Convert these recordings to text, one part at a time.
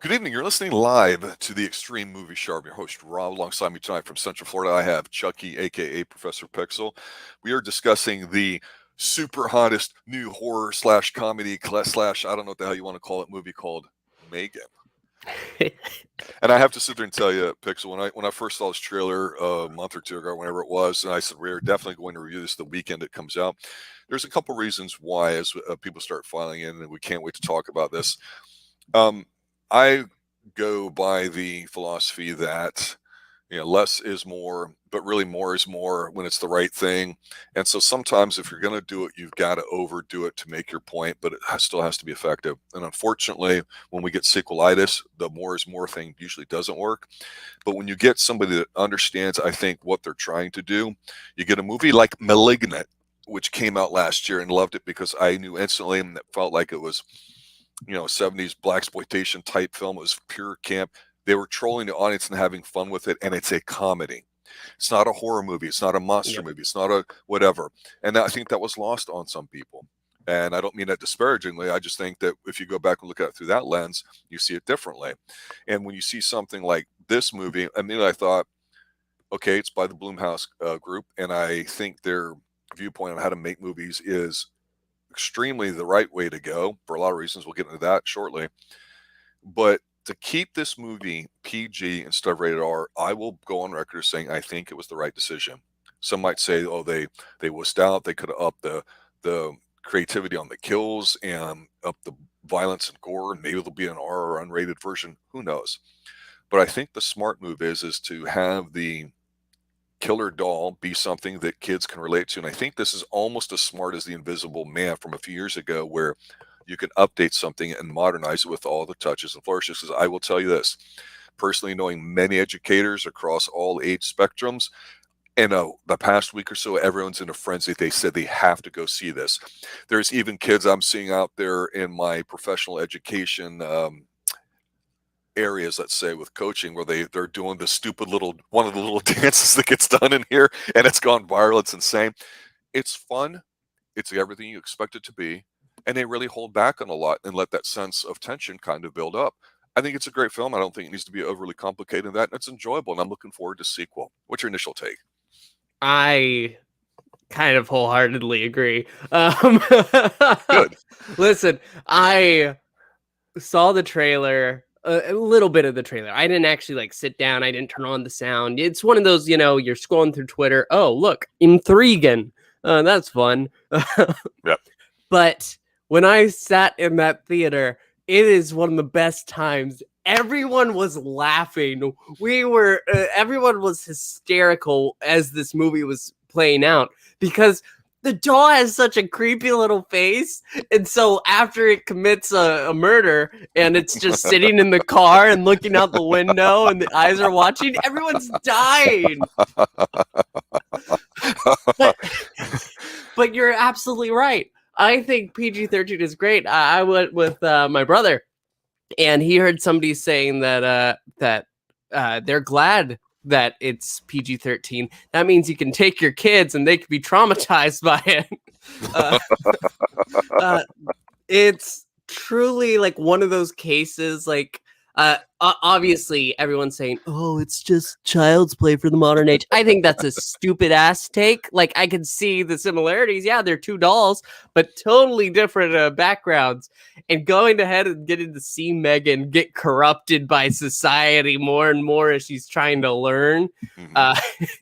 Good evening. You're listening live to the Xtreme Movie Show. I'm your host, Rob. Alongside me tonight from Central Florida, I have Chucky, aka Professor Pixel. We are discussing the super hottest new horror slash comedy slash I don't know what the hell you want to call it movie called Megan. And I have to sit there and tell you, Pixel, when I first saw this trailer a month or two ago, whenever it was, and I said we're definitely going to review this the weekend it comes out. There's a couple reasons why, as people start filing in, and we can't wait to talk about this. I go by the philosophy that less is more, but really more is more when it's the right thing. And so sometimes if you're going to do it, you've got to overdo it to make your point, but it still has to be effective. And unfortunately, when we get sequelitis, the more is more thing usually doesn't work. But when you get somebody that understands, I think, what they're trying to do, you get a movie like Malignant, which came out last year, and loved it because I knew instantly, and it felt like it was 70s blaxploitation type film. It was pure camp. They were trolling the audience and having fun with it, and it's a comedy. It's not a horror movie. It's not a monster movie. It's not a whatever. And I think that was lost on some people. And I don't mean that disparagingly. I just think that if you go back and look at it through that lens, you see it differently. And when you see something like this movie, I thought, okay, it's by the Blumhouse group, and I think their viewpoint on how to make movies is extremely the right way to go for a lot of reasons. We'll get into that shortly. But to keep this movie PG instead of rated R, I will go on record as saying I think it was the right decision. Some might say, oh, they wussed out. They could have upped the creativity on the kills and up the violence and gore, and maybe there'll be an R or unrated version. Who knows? But I think the smart move is to have the killer doll be something that kids can relate to. And I think this is almost as smart as the Invisible Man from a few years ago, where you can update something and modernize it with all the touches and flourishes. Because I will tell you this, personally, knowing many educators across all age spectrums, in the past week or so, everyone's in a frenzy. They said they have to go see this. There's even kids I'm seeing out there in my professional education areas, let's say, with coaching, where they're doing the stupid little one of the little dances that gets done in here, and it's gone viral. It's insane. It's fun. It's everything you expect it to be, and they really hold back on a lot and let that sense of tension kind of build up. I think it's a great film. I don't think it needs to be overly complicated in that, and it's enjoyable, and I'm looking forward to sequel. What's your initial take? I kind of wholeheartedly agree. Good. Listen, I saw the trailer, a little bit of the trailer. I didn't actually sit down. I didn't turn on the sound. It's one of those, you're scrolling through Twitter. Oh, look, M3GAN. That's fun. Yep. But when I sat in that theater, it is one of the best times. Everyone was laughing. Everyone was hysterical as this movie was playing out because the doll has such a creepy little face. And so after it commits a murder and it's just sitting in the car and looking out the window and the eyes are watching, everyone's dying. But you're absolutely right. I think PG-13 is great. I went with my brother, and he heard somebody saying that they're glad that it's PG-13. That means you can take your kids and they could be traumatized by it. It's truly one of those cases. Obviously, everyone's saying, "Oh, it's just child's play for the modern age." I think that's a stupid ass take. I can see the similarities. Yeah, they're two dolls, but totally different backgrounds. And going ahead and getting to see Megan get corrupted by society more and more as she's trying to learn,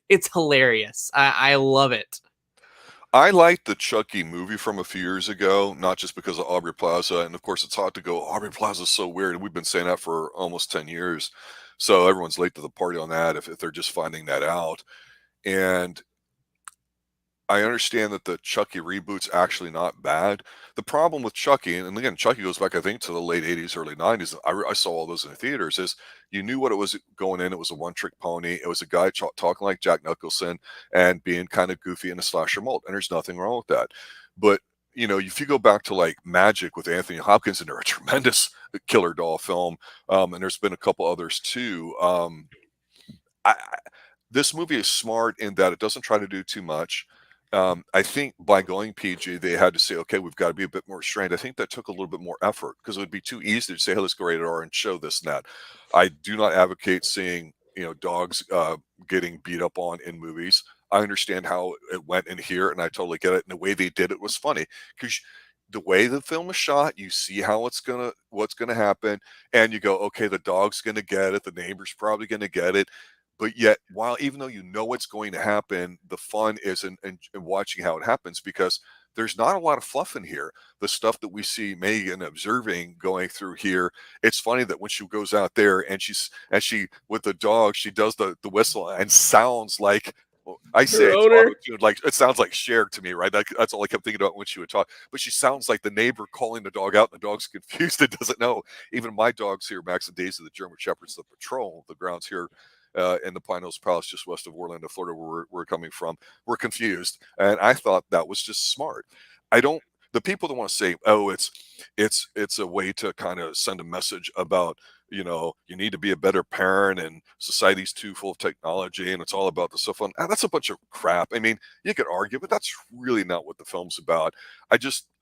it's hilarious. I love it. I liked the Chucky movie from a few years ago, not just because of Aubrey Plaza. And of course, it's hard to go, Aubrey Plaza is so weird. And we've been saying that for almost 10 years. So everyone's late to the party on that if they're just finding that out. And I understand that the Chucky reboot's actually not bad. The problem with Chucky, and again, Chucky goes back, I think, to the late 80s, early 90s. I saw all those in the theaters, is you knew what it was going in. It was a one-trick pony. It was a guy talking like Jack Nicholson and being kind of goofy in a slasher mold. And there's nothing wrong with that. But, if you go back to Magic with Anthony Hopkins, and they're a tremendous killer doll film, and there's been a couple others too. This movie is smart in that it doesn't try to do too much. I think by going PG, they had to say, okay, we've got to be a bit more restrained. I think that took a little bit more effort because it would be too easy to say, hey, let's go rated R and show this and that. I do not advocate seeing, dogs getting beat up on in movies. I understand how it went in here, and I totally get it. And the way they did it was funny because the way the film is shot, you see how what's gonna happen, and you go, okay, the dog's gonna get it, the neighbor's probably gonna get it. But yet, while even though you know what's going to happen, the fun is in watching how it happens because there's not a lot of fluff in here. The stuff that we see Megan observing going through here, it's funny that when she goes out there and she with the dog, she does the whistle and sounds like, well, I say Her it's owner. auto-tuned, like it sounds like Cher to me, right? That's all I kept thinking about when she would talk. But she sounds like the neighbor calling the dog out, and the dog's confused and doesn't know. Even my dogs here, Max and Daisy, the German Shepherds, the patrol, the grounds here in the Pine Hills Palace, just west of Orlando, Florida, where we're coming from, were confused, and I thought that was just smart. I don't. The people that want to say, "Oh, it's a way to kind of send a message about you need to be a better parent, and society's too full of technology, and it's all about the cell phone." That's a bunch of crap. I mean, you could argue, but that's really not what the film's about.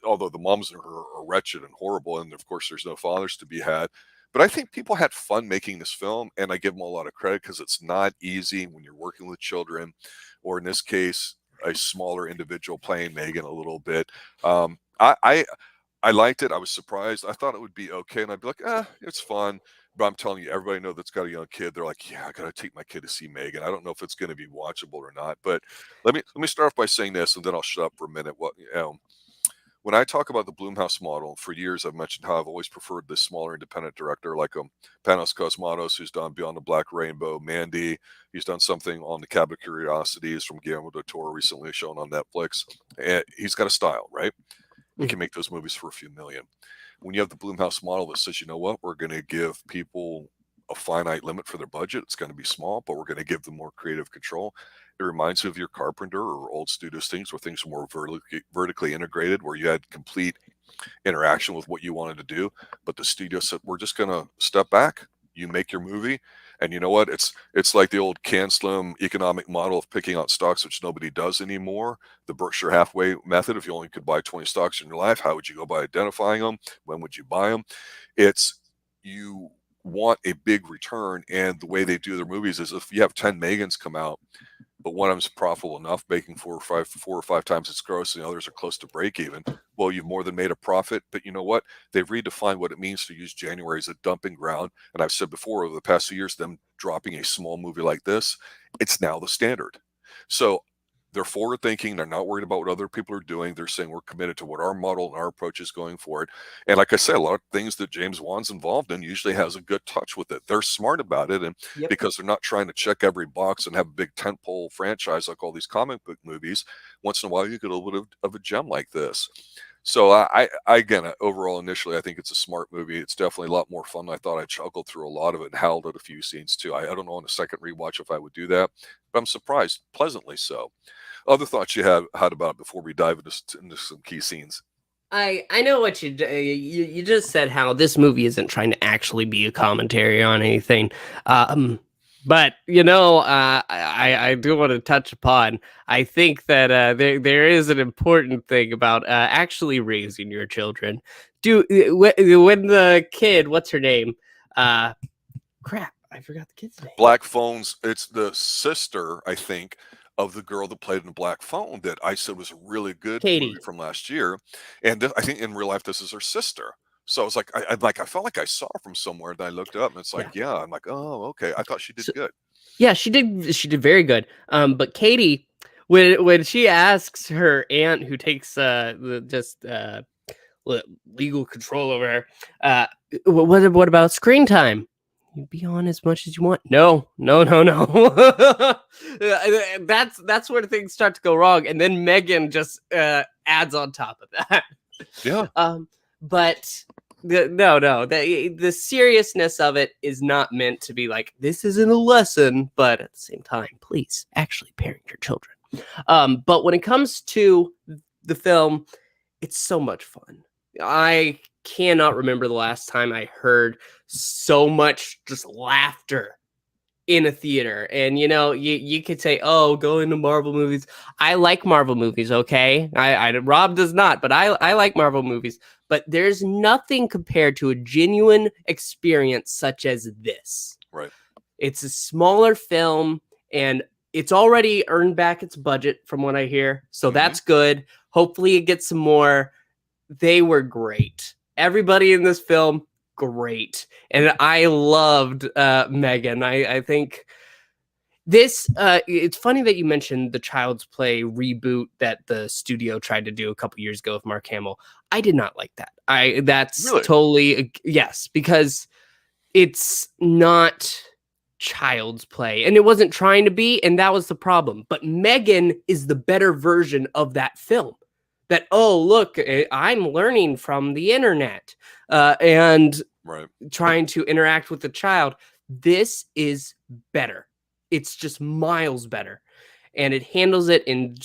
Although the moms are wretched and horrible, and of course, there's no fathers to be had. But I think people had fun making this film, and I give them a lot of credit because it's not easy when you're working with children, or in this case, a smaller individual playing Megan a little bit. Um, I, I I liked it. I was surprised. I thought it would be okay, and I'd be like, it's fun. But I'm telling you, everybody know that's got a young kid. They're like, yeah, I gotta take my kid to see Megan. I don't know if it's going to be watchable or not. But let me start off by saying this, and then I'll shut up for a minute. When I talk about the Bloomhouse model, for years I've mentioned how I've always preferred this smaller independent director like Panos Cosmatos, who's done Beyond the Black Rainbow, Mandy. He's done something on the Cabinet of Curiosities from Guillermo del Toro, recently shown on Netflix. And he's got a style, right? He can make those movies for a few million. When you have the Bloomhouse model that says, you know what, we're going to give people a finite limit for their budget. It's going to be small, but we're going to give them more creative control. It reminds me of your Carpenter or old studios things where things were more vertically integrated, where you had complete interaction with what you wanted to do. But the studio said, we're just going to step back. You make your movie. And you know what? It's like the old Can Slim economic model of picking out stocks, which nobody does anymore. The Berkshire Hathaway method. If you only could buy 20 stocks in your life, how would you go by identifying them? When would you buy them? It's you want a big return, and the way they do their movies is if you have 10 Megans come out, but one of them's profitable enough, making four or five times its gross, and the others are close to break even. Well, you've more than made a profit. But you know what? They've redefined what it means to use January as a dumping ground. And I've said before, over the past few years, them dropping a small movie like this, it's now the standard. So they're forward thinking. They're not worried about what other people are doing. They're saying we're committed to what our model and our approach is going forward. And like I said, a lot of things that James Wan's involved in usually has a good touch with it. They're smart about it, and Yep. because they're not trying to check every box and have a big tentpole franchise like all these comic book movies, once in a while you get a little bit of a gem like this. So again, overall, initially, I think it's a smart movie. It's definitely a lot more fun than I thought. I chuckled through a lot of it and howled at a few scenes too. I don't know on a second rewatch if I would do that, but I'm surprised, pleasantly so. Other thoughts you had about it before we dive into some key scenes? I know what you just said, how this movie isn't trying to actually be a commentary on anything. But I do want to touch upon. I think that there is an important thing about actually raising your children. When the kid, what's her name? Crap, I forgot the kid's name. Black Phones. It's the sister, I think, of the girl that played in Black Phone that I said was a really good Katie. movie from last year. And I think in real life this is her sister. So I was like, I felt like I saw her from somewhere, and I looked it up, and it's like, yeah. I'm like, oh, okay. I thought she did good. Yeah, she did very good. But Katie, when she asks her aunt, who takes legal control over her, what about screen time? You be on as much as you want. No. That's where things start to go wrong, and then Megan just adds on top of that. Yeah. But the seriousness of it is not meant to be like, this isn't a lesson, but at the same time, please actually parent your children. But when it comes to the film, it's so much fun. I cannot remember the last time I heard so much just laughter in a theater. And you could say, oh, go into Marvel movies. I like Marvel movies, okay? Rob does not, but I like Marvel movies. But there's nothing compared to a genuine experience such as this. Right. It's a smaller film, and it's already earned back its budget from what I hear. So that's good. Hopefully it gets some more. They were great. Everybody in this film, great. And I loved M3GAN. I think this, it's funny that you mentioned the Child's Play reboot that the studio tried to do a couple years ago with Mark Hamill. I did not like that. That's Really? totally, yes, because it's not Child's Play, and it wasn't trying to be, and that was the problem. But M3GAN is the better version of that film. That, oh, look, I'm learning from the internet and Right. trying to interact with the child. This is better. It's just miles better. And it handles it in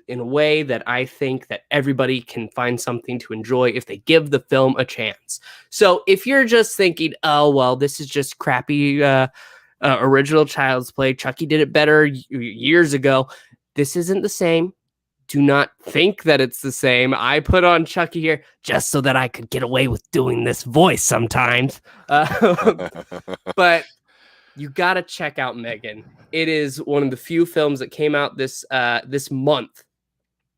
a way that I think that everybody can find something to enjoy if they give the film a chance. So if you're just thinking, oh, well, this is just crappy original Child's Play, Chucky did it better years ago, this isn't the same. Do not think that it's the same. I put on Chucky here just so that I could get away with doing this voice sometimes. But you got to check out M3GAN. It is one of the few films that came out this month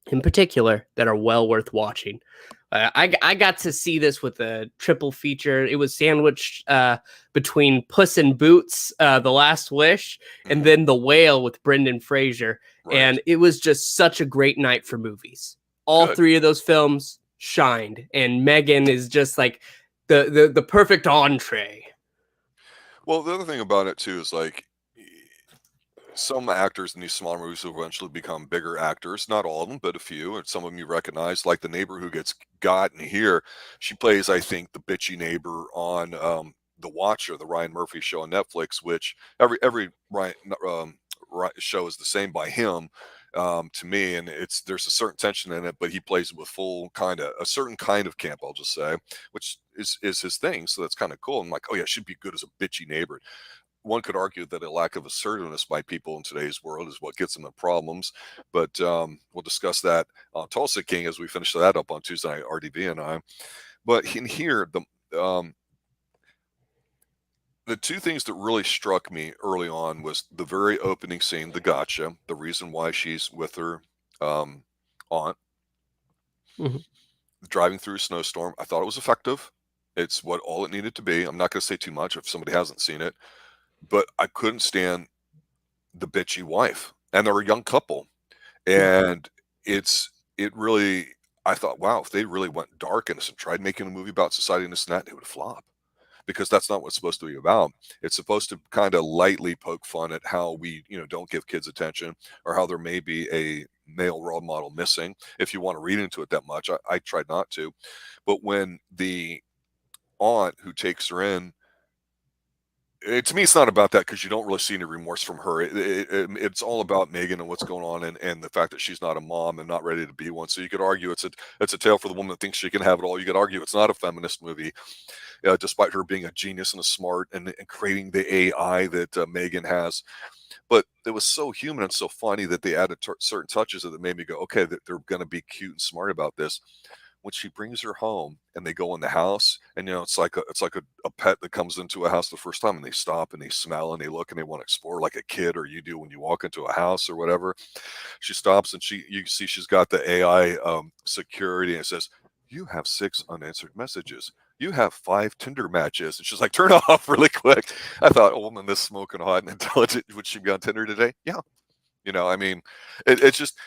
in particular that are well worth watching. I got to see this with a triple feature. It was sandwiched between Puss in Boots, The Last Wish, and then The Whale with Brendan Fraser. Right. And it was just such a great night for movies. All three of those films shined, and M3GAN is just like the perfect entree. Well, the other thing about it too is like some actors in these smaller movies will eventually become bigger actors. Not all of them, but a few, and some of them you recognize. Like the neighbor who gets gotten here, she plays, I think, the bitchy neighbor on The Watcher, the Ryan Murphy show on Netflix. Which every Ryan show is the same by him. To me, and there's a certain tension in it, but he plays it with full a certain kind of camp, I'll just say, which is his thing. So that's kind of cool. I'm like, oh yeah, she'd be good as a bitchy neighbor. One could argue that a lack of assertiveness by people in today's world is what gets them in problems, but we'll discuss that on Tulsa King as we finish that up on Tuesday night, RDV and I. But in here, the two things that really struck me early on was the very opening scene, the gotcha, the reason why she's with her aunt, driving through a snowstorm. I thought it was effective. It's all it needed to be. I'm not going to say too much if somebody hasn't seen it, but I couldn't stand the bitchy wife, and they're a young couple, and I thought, wow, if they really went dark and tried making a movie about society and this and that, it would flop. Because that's not what it's supposed to be about. It's supposed to kind of lightly poke fun at how we, don't give kids attention, or how there may be a male role model missing. If you want to read into it that much, I tried not to. But when the aunt who takes her in, to me, it's not about that, because you don't really see any remorse from her. It's all about M3GAN and what's going on, and the fact that she's not a mom and not ready to be one. So you could argue it's a tale for the woman that thinks she can have it all. You could argue it's not a feminist movie, despite her being a genius and a smart and creating the AI that M3GAN has. But it was so human and so funny that they added certain touches that made me go, okay, they're going to be cute and smart about this. When she brings her home and they go in the house, and it's like a pet that comes into a house the first time, and they stop and they smell and they look and they want to explore like a kid or you do when you walk into a house or whatever. She stops and you see she's got the AI security, and it says, "You have 6 unanswered messages. You have 5 Tinder matches." And she's like, "Turn off really quick." I thought, a woman this smoking hot and intelligent, would she be on Tinder today? Yeah. I mean, it's just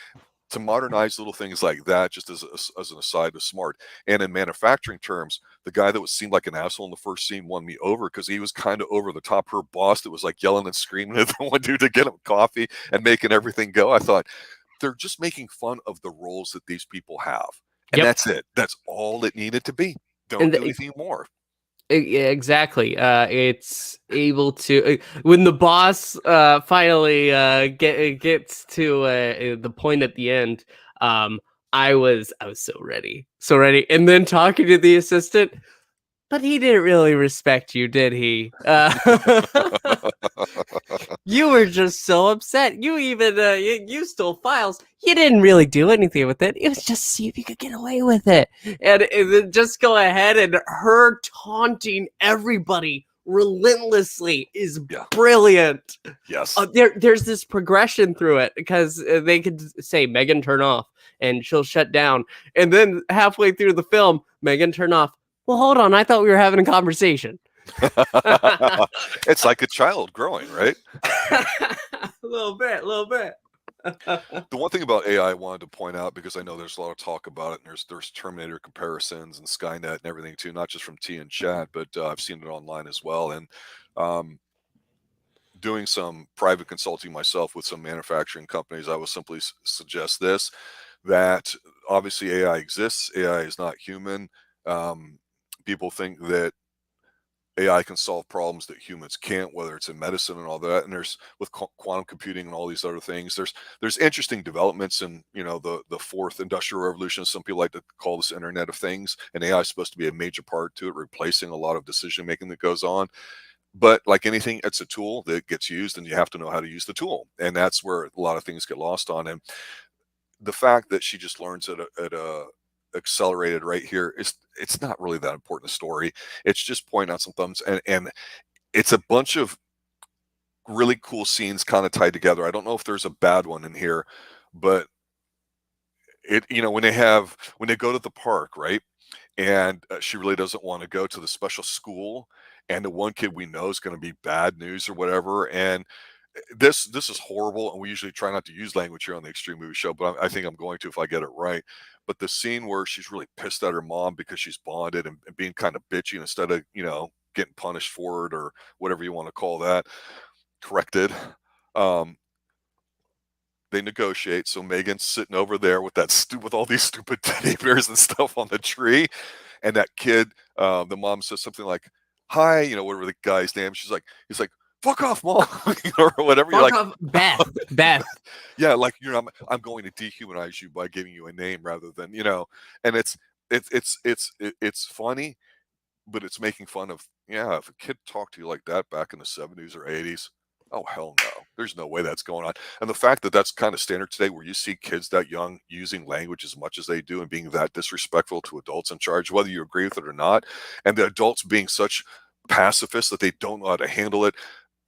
to modernize little things like that, just as an aside, is smart. And in manufacturing terms, the guy that seemed like an asshole in the first scene won me over, because he was kind of over the top. Her boss that was like yelling and screaming at the one dude to get him coffee and making everything go. I thought, they're just making fun of the roles that these people have. And that's it. That's all it needed to be. Don't do anything more. Exactly. It's able to, when the boss finally gets to the point at the end, I was so ready, and then talking to the assistant, But he didn't really respect you, did he? You were just so upset. You even you stole files. You didn't really do anything with it. It was just to see if you could get away with it. And then just go ahead, and her taunting everybody relentlessly is Yeah. brilliant. Yes. There's this progression through it because they could say, Megan, turn off, and she'll shut down. And then halfway through the film, Megan, turn off. Well, hold on. I thought we were having a conversation. It's like a child growing, right? A little bit. The one thing about AI I wanted to point out, because I know there's a lot of talk about it, and there's Terminator comparisons and Skynet and everything too, not just from T and chat, but I've seen it online as well. And doing some private consulting myself with some manufacturing companies, I will simply suggest this, that obviously AI exists. AI is not human. People think that AI can solve problems that humans can't, whether it's in medicine and all that. And there's with quantum computing and all these other things, there's interesting developments in, you know, the fourth industrial revolution. Some people like to call this Internet of Things, and AI is supposed to be a major part to it, replacing a lot of decision making that goes on. But like anything, it's a tool that gets used, and you have to know how to use the tool. And that's where a lot of things get lost on. And the fact that she just learns at a accelerated right here is, it's not really that important a story. It's just pointing out some thumbs, and it's a bunch of really cool scenes kind of tied together. I don't know if there's a bad one in here, but it, you know, when they go to the park, right? And she really doesn't want to go to the special school, and the one kid we know is going to be bad news or whatever. And this is horrible, and we usually try not to use language here on the Xtreme Movie Show, but I think I'm going to if I get it right. But the scene where she's really pissed at her mom because she's bonded and being kind of bitchy, instead of, you know, getting punished for it or whatever you want to call that, corrected. Um, they negotiate. So Megan's sitting over there with with all these stupid teddy bears and stuff on the tree, and that kid, the mom says something like, "Hi," you know, whatever the guy's name. He's like, "Fuck off, mom," or whatever. You're like, Fuck off, Beth. yeah, like, you know, I'm going to dehumanize you by giving you a name rather than, you know. And it's funny, but it's making fun of, yeah, if a kid talked to you like that back in the 70s or 80s, oh hell no, there's no way that's going on. And the fact that that's kind of standard today, where you see kids that young using language as much as they do and being that disrespectful to adults in charge, whether you agree with it or not, and the adults being such pacifists that they don't know how to handle it.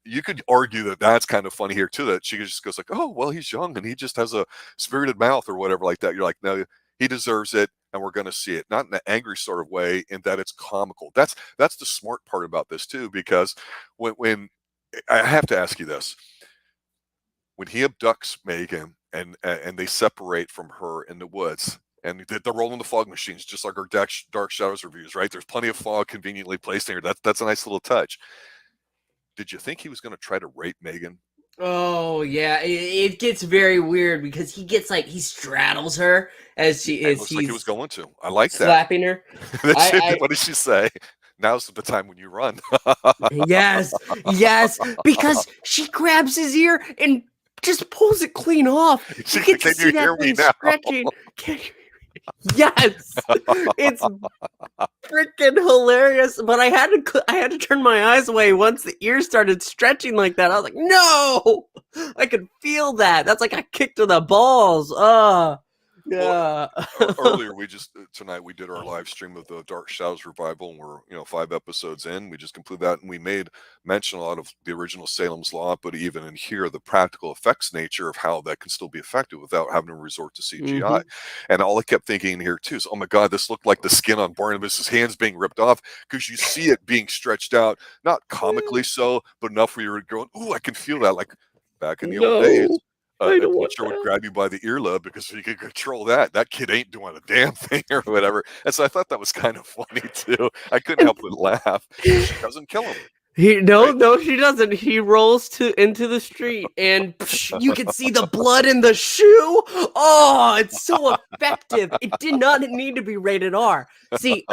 You could argue that that's kind of funny here too, that she just goes like, "Oh, well, he's young and he just has a spirited mouth," or whatever like that. You're like, no, he deserves it, and we're going to see it, not in an angry sort of way, in that it's comical. That's the smart part about this too, because when I have to ask you this, when he abducts Megan and they separate from her in the woods, and they're rolling the fog machines, just like our Dark Shadows reviews, right? There's plenty of fog conveniently placed in here. That's a nice little touch. Did you think he was going to try to rape Megan? Oh yeah, it gets very weird because he straddles her as It looks like he was he's going to. I like that. slapping her. What did she say? Now's the time when you run. Yes, because she grabs his ear and just pulls it clean off. You get to see that thing stretching. Yes, it's freaking hilarious. But I had to turn my eyes away once the ear started stretching like that. I was like, no, I could feel that. That's like a kick to the balls. Yeah. Well, earlier tonight we did our live stream of the Dark Shadows revival, and we're, you know, 5 episodes in. We just completed that, and we made mention a lot of the original Salem's Law, but even in here, the practical effects nature of how that can still be effective without having to resort to CGI. Mm-hmm. And all I kept thinking here too is, oh my God, this looked like the skin on Barnabas's hands being ripped off, because you see it being stretched out, not comically so, but enough where you're going, ooh, I can feel that, like back in the old days. A teacher would grab you by the earlobe, because if you could control that, that kid ain't doing a damn thing or whatever. And so I thought that was kind of funny too. I couldn't help but laugh. She doesn't kill him. No, she doesn't. He rolls into the street, and you can see the blood in the shoe. Oh, it's so effective. It did not need to be rated R. See,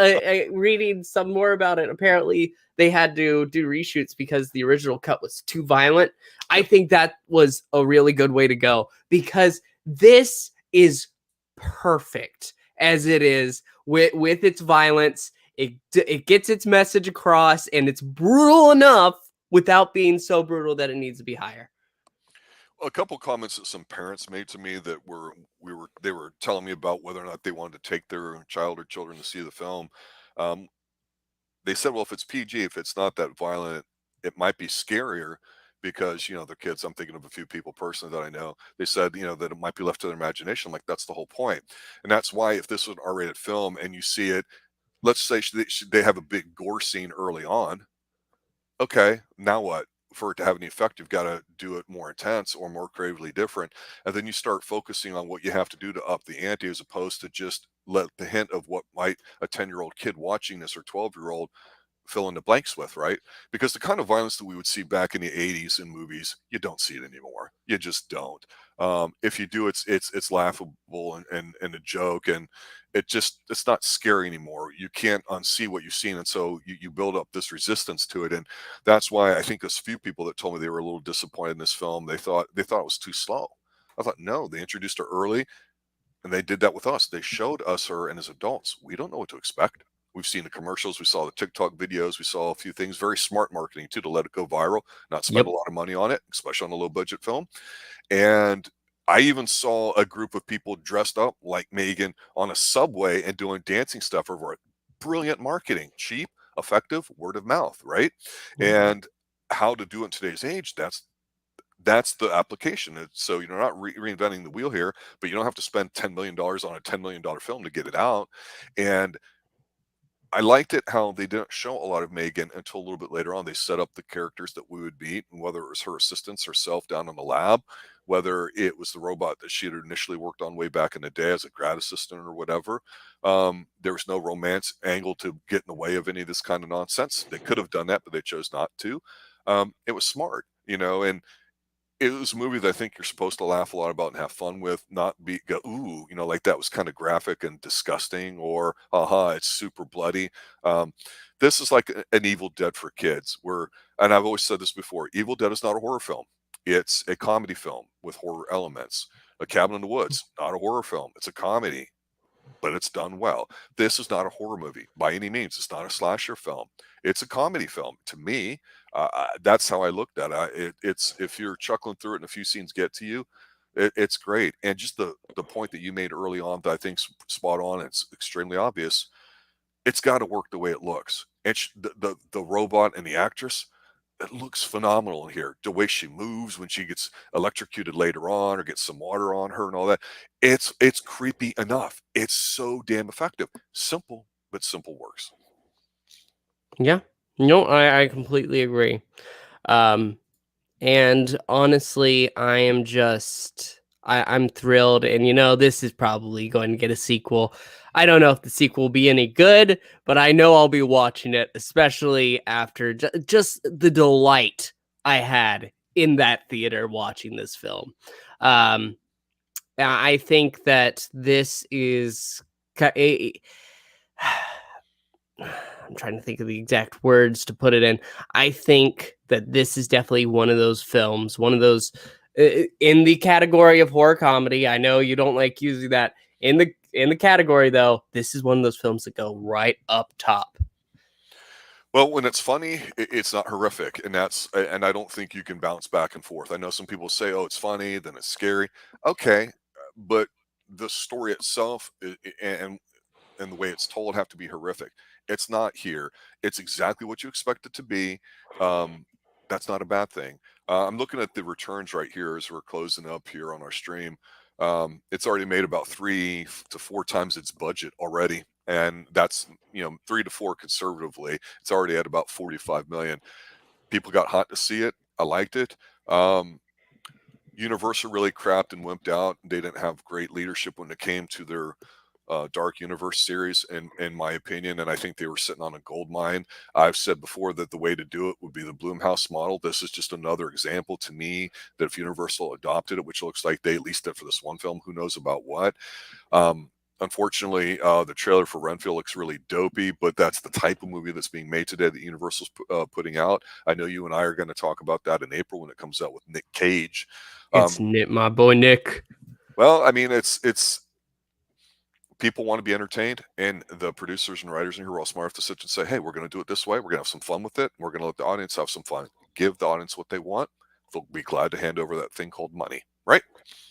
reading some more about it, apparently they had to do reshoots because the original cut was too violent. I think that was a really good way to go, because this is perfect as it is with its violence. it gets its message across, and it's brutal enough without being so brutal that it needs to be higher. A couple comments that some parents made to me that they were telling me about whether or not they wanted to take their child or children to see the film. Um, they said, well, if it's PG, if it's not that violent, it might be scarier because, the kids, I'm thinking of a few people personally that I know, they said, that it might be left to their imagination. Like, that's the whole point. And that's why if this was an R-rated film and you see it, let's say they have a big gore scene early on. Okay, now what? For it to have any effect, you've got to do it more intense or more creatively different. And then you start focusing on what you have to do to up the ante as opposed to just let the hint of what might a 10-year-old kid watching this or 12-year-old fill in the blanks with, right? Because the kind of violence that we would see back in the 80s in movies, you don't see it anymore. You just don't. If you do, it's laughable and a joke, and it's not scary anymore. You can't unsee what you've seen, and so you build up this resistance to it, and that's why I think there's a few people that told me they were a little disappointed in this film. They thought it was too slow. I thought, no, they introduced her early, and they did that with us. They showed us her, and as adults, we don't know what to expect. We've seen the commercials, we saw the TikTok videos, we saw a few things, very smart marketing too, to let it go viral, not spend a Yep. lot of money on it, especially on a low budget film. And I even saw a group of people dressed up like M3GAN on a subway and doing dancing stuff over it. Brilliant marketing, cheap, effective, word of mouth, right? And how to do it in today's age, that's the application. So you're not reinventing the wheel here, but you don't have to spend $10 million on a $10 million film to get it out. And I liked it how they didn't show a lot of M3GAN until a little bit later on. They set up the characters that we would meet, and whether it was her assistants herself down in the lab, whether it was the robot that she had initially worked on way back in the day as a grad assistant or whatever. There was no romance angle to get in the way of any of this kind of nonsense. They could have done that, but they chose not to. It was smart, and it was a movie that I think you're supposed to laugh a lot about and have fun with, not go, ooh, like that was kind of graphic and disgusting, or it's super bloody. This is like an Evil Dead for kids, and I've always said this before, Evil Dead is not a horror film. It's a comedy film with horror elements. A Cabin in the Woods, not a horror film. It's a comedy, but it's done well. This is not a horror movie by any means. It's not a slasher film. It's a comedy film. To me, that's how I looked at it. It's if you're chuckling through it and a few scenes get to you, it's great. And just the point that you made early on that I think's spot on. It's extremely obvious. It's got to work the way it looks. And the robot and the actress, it looks phenomenal in here. The way she moves when she gets electrocuted later on or gets some water on her and all that. It's creepy enough. It's so damn effective. Simple, but simple works. Yeah. No, I completely agree. And honestly, I'm thrilled. And this is probably going to get a sequel. I don't know if the sequel will be any good, but I know I'll be watching it, especially after just the delight I had in that theater watching this film. I think that this is I'm trying to think of the exact words to put it in. I think that this is definitely one of those films, one of those in the category of horror comedy. I know you don't like using that in the category, though. This is one of those films that go right up top. Well, when it's funny, it's not horrific, and I don't think you can bounce back and forth. I know some people say, "Oh, it's funny, then it's scary." Okay, but the story itself and the way it's told have to be horrific. It's not here. It's exactly what you expect it to be. Um, that's not a bad thing. I'm looking at the returns right here as we're closing up here on our stream. It's already made about 3 to 4 times its budget already, and that's 3 to 4 conservatively. It's already at about 45 million. People got hot to see it. I liked it. Universal really crapped and wimped out. They didn't have great leadership when it came to their Dark Universe series, in my opinion, and I think they were sitting on a gold mine. I've said before that the way to do it would be the Blumhouse model. This is just another example to me that if Universal adopted it, which looks like they at least did for this one film, who knows about what. Unfortunately, the trailer for Renfield looks really dopey, but that's the type of movie that's being made today that Universal's putting out. I know you and I are going to talk about that in April when it comes out with Nick Cage. It's Nick, my boy Nick. Well, I mean, it's people want to be entertained, and the producers and writers in here are all smart enough to sit and say, hey, we're going to do it this way. We're going to have some fun with it. We're going to let the audience have some fun. Give the audience what they want. They'll be glad to hand over that thing called money, right?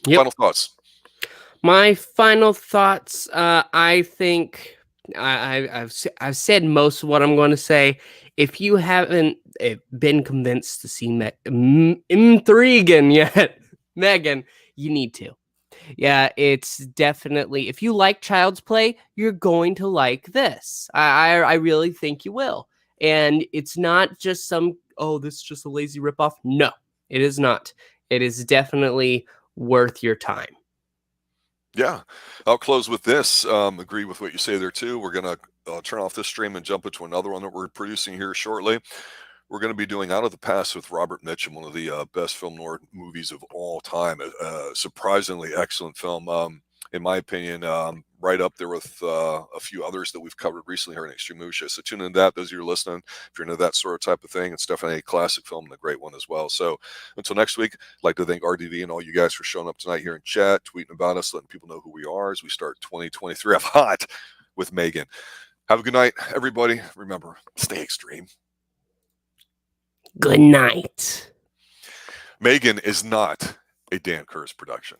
Yep. Final thoughts. My final thoughts. I think I've said most of what I'm going to say. If you haven't been convinced to see M3GAN yet, Megan, you need to. Yeah, it's definitely, if you like Child's Play, you're going to like this. I really think you will. And it's not just this is just a lazy ripoff. No, it is not. It is definitely worth your time. Yeah, I'll close with this. Agree with what you say there too. We're going to turn off this stream and jump into another one that we're producing here shortly. We're going to be doing Out of the Past with Robert Mitchum, one of the best film noir movies of all time. Surprisingly excellent film, in my opinion, right up there with a few others that we've covered recently here in Xtreme Movie Show. So tune into that, those of you who are listening. If you're into that sort of type of thing, it's definitely a classic film and a great one as well. So until next week, I'd like to thank RDV and all you guys for showing up tonight here in chat, tweeting about us, letting people know who we are as we start 2023 off hot with Megan. Have a good night, everybody. Remember, stay extreme. Good night. M3GAN is not a Dan Curtis production.